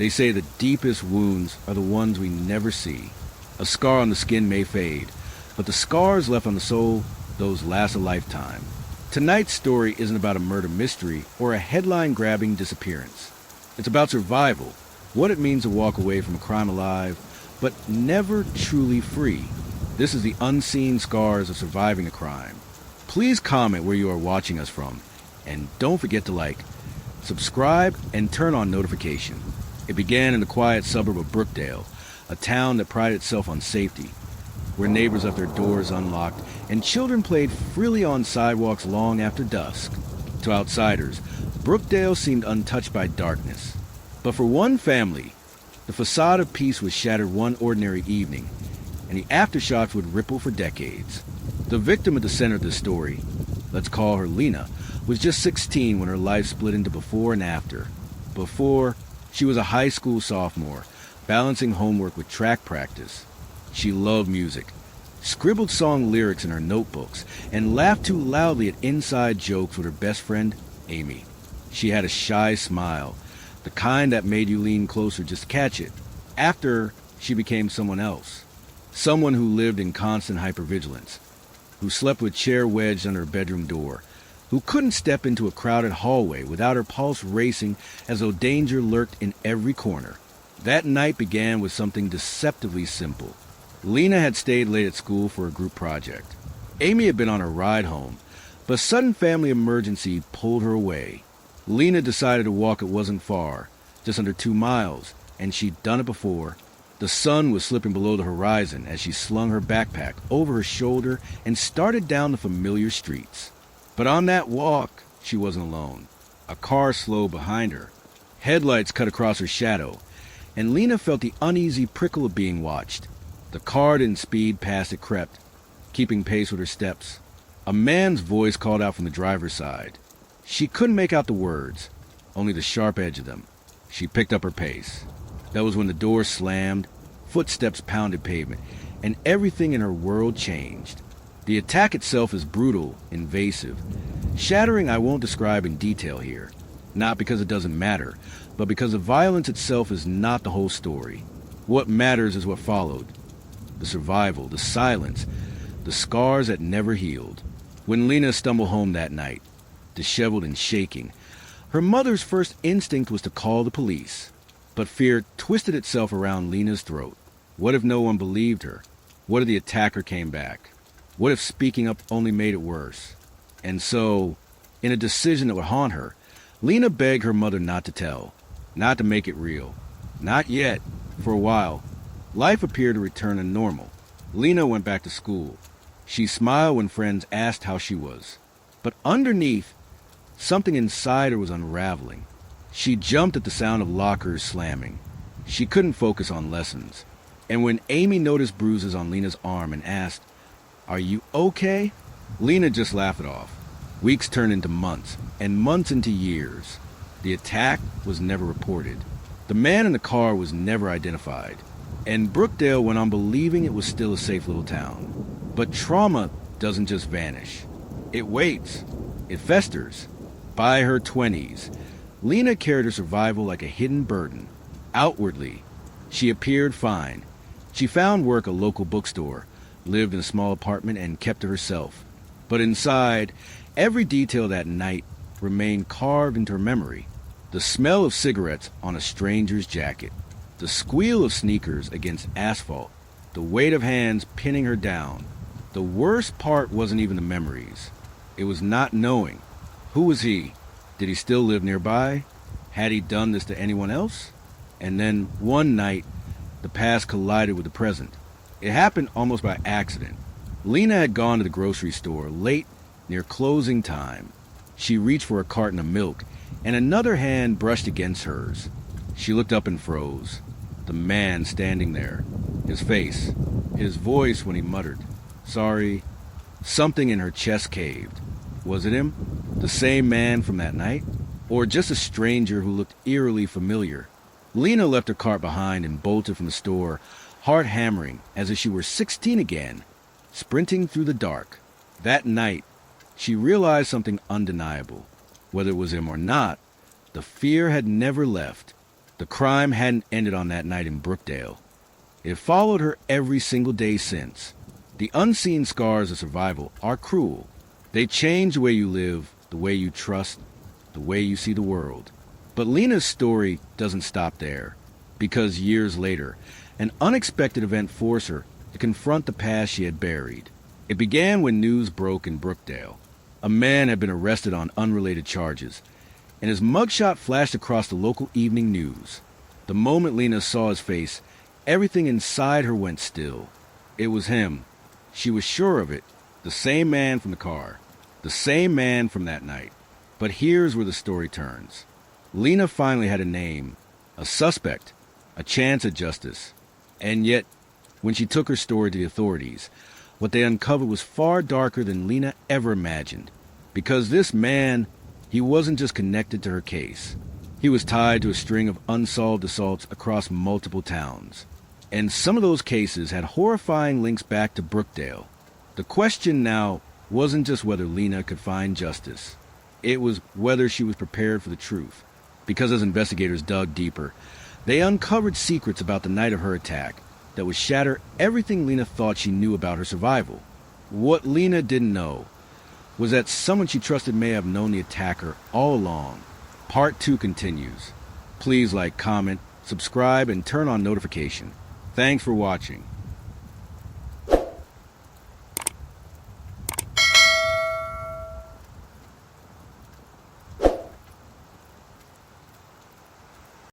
They say the deepest wounds are the ones we never see. A scar on the skin may fade, but the scars left on the soul, those last a lifetime. Tonight's story isn't about a murder mystery or a headline-grabbing disappearance. It's about survival, what it means to walk away from a crime alive, but never truly free. This is the unseen scars of surviving a crime. Please comment where you are watching us from, and don't forget to like, subscribe, and turn on notification. It began in the quiet suburb of Brookdale, a town that prided itself on safety, where neighbors left their doors unlocked and children played freely on sidewalks long after dusk. To outsiders, Brookdale seemed untouched by darkness. But for one family, the facade of peace was shattered one ordinary evening, and the aftershocks would ripple for decades. The victim at the center of this story, let's call her Lena, was just 16 when her life split into before and after. Before, she was a high school sophomore, balancing homework with track practice. She loved music, scribbled song lyrics in her notebooks, and laughed too loudly at inside jokes with her best friend, Amy. She had a shy smile, the kind that made you lean closer just to catch it. After, she became someone else. Someone who lived in constant hypervigilance, who slept with chair wedged under her bedroom door, who couldn't step into a crowded hallway without her pulse racing as though danger lurked in every corner. That night began with something deceptively simple. Lena had stayed late at school for a group project. Amy had been on her ride home, but a sudden family emergency pulled her away. Lena decided to walk. It wasn't far, just under 2 miles, and she'd done it before. The sun was slipping below the horizon as she slung her backpack over her shoulder and started down the familiar streets. But on that walk, she wasn't alone. A car slowed behind her. Headlights cut across her shadow, and Lena felt the uneasy prickle of being watched. The car didn't speed past it crept, keeping pace with her steps. A man's voice called out from the driver's side. She couldn't make out the words, only the sharp edge of them. She picked up her pace. That was when the door slammed, footsteps pounded pavement, and everything in her world changed. The attack itself is brutal, invasive, shattering. I won't describe in detail here, not because it doesn't matter, but because the violence itself is not the whole story. What matters is what followed. The survival, the silence, the scars that never healed. When Lena stumbled home that night, disheveled and shaking, her mother's first instinct was to call the police. But fear twisted itself around Lena's throat. What if no one believed her? What if the attacker came back? What if speaking up only made it worse? And so, in a decision that would haunt her, Lena begged her mother not to tell, not to make it real. Not yet. For a while, life appeared to return to normal. Lena went back to school. She smiled when friends asked how she was. But underneath, something inside her was unraveling. She jumped at the sound of lockers slamming. She couldn't focus on lessons. And when Amy noticed bruises on Lena's arm and asked, "Are you okay?" Lena just laughed it off. Weeks turned into months, and months into years. The attack was never reported. The man in the car was never identified. And Brookdale went on believing it was still a safe little town. But trauma doesn't just vanish. It waits. It festers. By her 20s, Lena carried her survival like a hidden burden. Outwardly, she appeared fine. She found work at a local bookstore, lived in a small apartment, and kept to herself. But inside, every detail that night remained carved into her memory. The smell of cigarettes on a stranger's jacket, the squeal of sneakers against asphalt, the weight of hands pinning her down. The worst part wasn't even the memories. It was not knowing. Who was he? Did he still live nearby? Had he done this to anyone else? And then, one night, the past collided with the present. It happened almost by accident. Lena had gone to the grocery store late, near closing time. She reached for a carton of milk, and another hand brushed against hers. She looked up and froze. The man standing there. His face. His voice when he muttered, "Sorry." Something in her chest caved. Was it him? The same man from that night? Or just a stranger who looked eerily familiar? Lena left her cart behind and bolted from the store, heart hammering as if she were 16 again, sprinting through the dark. That night, she realized something undeniable. Whether it was him or not, the fear had never left. The crime hadn't ended on that night in Brookdale. It followed her every single day since. The unseen scars of survival are cruel. They change the way you live, the way you trust, the way you see the world. But Lena's story doesn't stop there, because years later, an unexpected event forced her to confront the past she had buried. It began when news broke in Brookdale. A man had been arrested on unrelated charges, and his mugshot flashed across the local evening news. The moment Lena saw his face, everything inside her went still. It was him. She was sure of it. The same man from the car. The same man from that night. But here's where the story turns. Lena finally had a name, a suspect, a chance at justice. And yet, when she took her story to the authorities, what they uncovered was far darker than Lena ever imagined. Because this man, he wasn't just connected to her case. He was tied to a string of unsolved assaults across multiple towns. And some of those cases had horrifying links back to Brookdale. The question now wasn't just whether Lena could find justice. It was whether she was prepared for the truth. Because as investigators dug deeper, they uncovered secrets about the night of her attack that would shatter everything Lena thought she knew about her survival. What Lena didn't know was that someone she trusted may have known the attacker all along. Part 2 continues. Please like, comment, subscribe, and turn on notification. Thanks for watching.